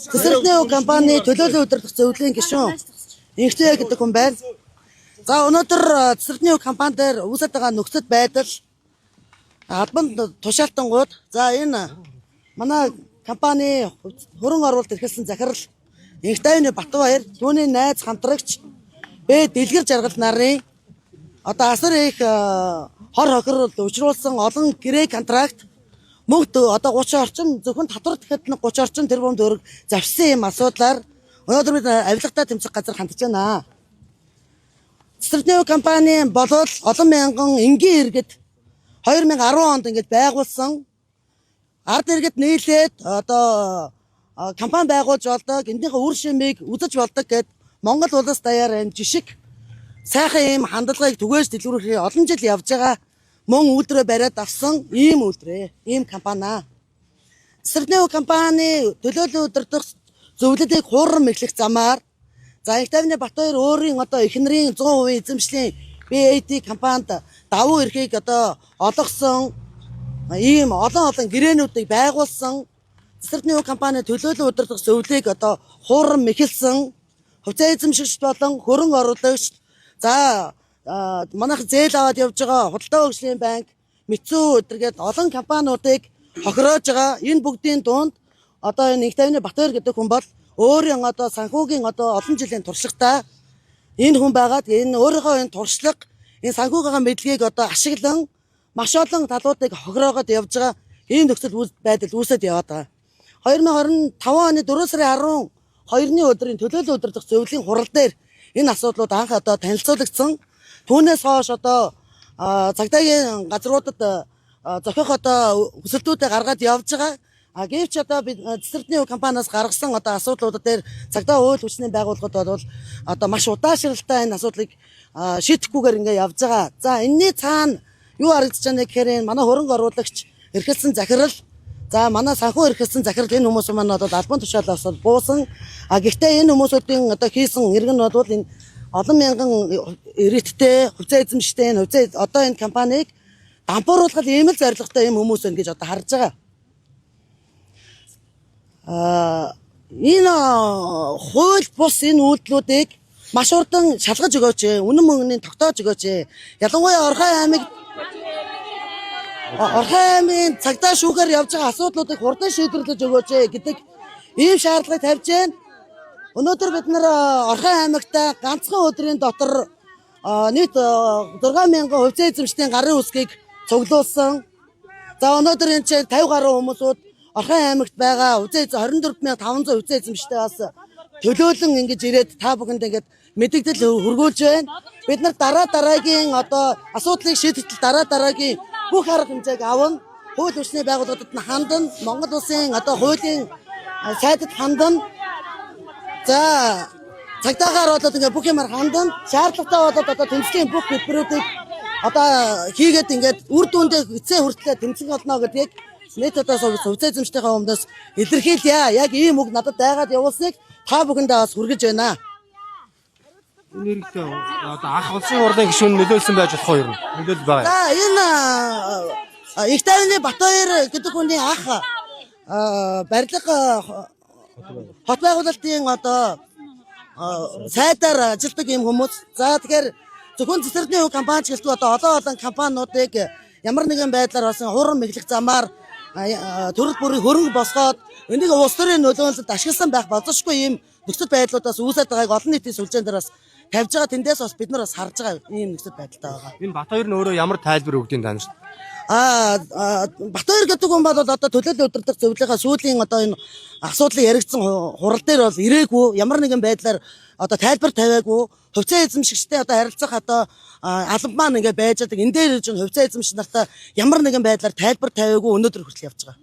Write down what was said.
Цэцэрлэгний компани төлөөлөл удирдах зөвлөлийн гишүүн Инхтэй гэдэг хүн байна. За өнөөдөр цэцэрлэгний компани дээр үүсэж байгаа нөхцөл байдал албанд тушаалтангууд за энэ манай компани хөрөн оруулалт эрхэлсэн захирал Инхтэйний Батбаяр түүний найз хамтрагч Б Дэлгэр Жаргал нарын одоо асар их хор хохирол учруулсан олон гэрээ контракт мөнгө одоо 30 орчим зөвхөн татвар тэгэхэд 30 орчим тэрбум төгрөг завшсан юм асуудлаар өнөөдөр бид авилгатай тэмцэх газар хандж байна. Цэцэрлэгний компани болол олон мянган энгийн иргэд 2010 онд ингэж байгуулсан ард иргэд нийлээд одоо компани байгуулж болдог эндийнхээ үр шимийг үзэж болдог гэд Монгол улс даяар энэ жишг сайхан ийм хандлагыг түгээж дэлгэрүүлэх олон жил явж байгаа мөн үйлдвэрээ бариад авсан ийм үйлдвэрээ ийм компани. Цэцэрлэгний компани төлөөлөл удирдах зөвлөлийг хуурам эхлэх замаар за Инхтэйний Батбаяр өөрийн одоо эхнэрийн 100% эзэмшлийн BAT компанид давуу эрхийг одоо олгосон ийм олон гэрээнүүдийг байгуулсан Цэцэрлэгний компани төлөөлөл удирдах зөвлөлийг одоо хуурам эхэлсэн хувьцаа эзэмшигч болон хөрөн оруулагч за манайх зээл аваад явж байгаа худалдаа хөгжлийн банк, Митсүү өдөргээд олон компаниудыг хохироож байгаа. Энэ бүгдийн дунд одоо энэ Инхтэйний Батбаяр гэдэг хүн бол өөрийн одоо санхүүгийн одоо олон жилийн туршлагатай энэ хүн байгаад энэ өөрийнхөө энэ туршлага, энэ санхүүгийн мэдлэгийг одоо ашиглан маш олон талуудыг хохироогоод явж байгаа ийм нөхцөл байдал үүсэт яваад байгаа. 2025 оны 4 сарын 12-ны өдрийн төлөөлөл удирдах зөвлөлийн хурал дээр энэ асуудлууд анх одоо танилцуулагдсан. Түүнээс хойш одоо цагдаагийн газруудад зохиох одоо хүсэлтүүдээ гаргаад явж байгаа. Гэвч одоо бид Цэцэрлэгний компаниас гаргасан одоо асуудлууд дээр цагдаа хууль хүчний байгууллагууд бол одоо маш удаашралтай энэ асуудлыг шийдэхгүйгээр ингээ явж байгаа. За энэний цаана юу харагдаж байна гэхээр манай хөрөнгө оруулагч эрхэлсэн захирал за манай санхүү эрхэлсэн захирал энэ хүмүүс маань бол албан тушаалаас буусан. Гэхдээ энэ хүмүүсийн одоо хийсэн иргэн нь бол энэ олон мянган иргэдтэй хувьцаа эзэмштэй одоо энэ компанийг дампууруулах ийм л зорилготой юм хүмүүс байна гэж одоо харж байгаа. Энэ хууль бус энэ үйлдэлүүдийг маш урдан шалгаж өгөөч. Үнэн мөнгөний тогтоож өгөөч. Ялангуяа Орхон аймгийн цагдаа шүүхээр явж байгаа асуудлуудыг хурдан шийдвэрлэж өгөөч гэдэг ийм шаардлагыг тавьж байна. Өнөөдөр бид нэр Орхон аймагта ганцхан өдрийн дотор нийт 6000 хувьцаа эзэмшлийн гарын үсгийг цуглуулсан. За өнөөдөр энэ чинь 50 гаруй хүмүүсүүд Орхон аймагт байгаа 24500 хувьцаа эзэмштэй бас төлөөлөн ингэж ирээд та бүхэнд ингэж мэдээлэл хүргүүлж байна. Бид нар дараагийн одоо асуудлыг шийдэх дараагийн бүх арга хэмжээг авна. Хууль хүчний байгууллагуудад нь хандна. Монгол улсын одоо хуулийн сайдад хандна. За цагдаагаар болоод ингээ бүх юмар хандна. Шаардлагатай болоод одоо тэмцлийн бүх хэлбэрүүдийг одоо хийгээд ингээд үр дүндээ эцээ хүртлээр тэмцэх болно гэдгийг нийт одоо хувьцаа эзэмштэйхээ өмнөөс илэрхийлье. Яг ийм үг надад байгаад явуулсныг та бүхэндээ бас хүргэж байна. Энэ хэрэгтэй одоо анх улсын хурлын гишүүн нөлөөлсөн байж болох юм. Нөлөөлөл байгаа. За энэ Инхтэйний Батбаяр гэдэг хүний ах барилга хот байгуулалтын одоо сайдаар ажилладаг юм хүмүүс. За тэгэхээр зөвхөн Цэцэрлэгний компани ч гэлтгүй одоо олон компаниудыг ямар нэгэн байдлаар бас хурам эхлэх замаар төрөл бүрийн хөрөнгө босгоод энийг улс төрийн нөлөөлөлд ашигласан байх болзошгүй ийм нөхцөл байдлуудаас үүсэж байгааг олон нийтийн сүлжээн дээр бас тавьж байгаа тэндээс бас бид нар бас харж байгаа ийм нөхцөл байдалтай байгаа. Энэ Батбаяр нь өөрөө ямар тайлбар өгдгийг тань шүү. Батбаяр гэдэг хүн бол одоо төлөөлөл удирдах зөвлөлийн сүүлийн одоо энэ асуудлыг яригдсан хурал дээр бол ирээгүй ямар нэгэн байдлаар одоо тайлбар тавиагүй хувьцаа эзэмшигчтэй одоо харилцах одоо албан маань ингээ байж байгаа. Энэ дээр ирж хувьцаа эзэмшигч нартай ямар нэгэн байдлаар тайлбар тавиагүй өнөөдөр хүртэл явж байгаа.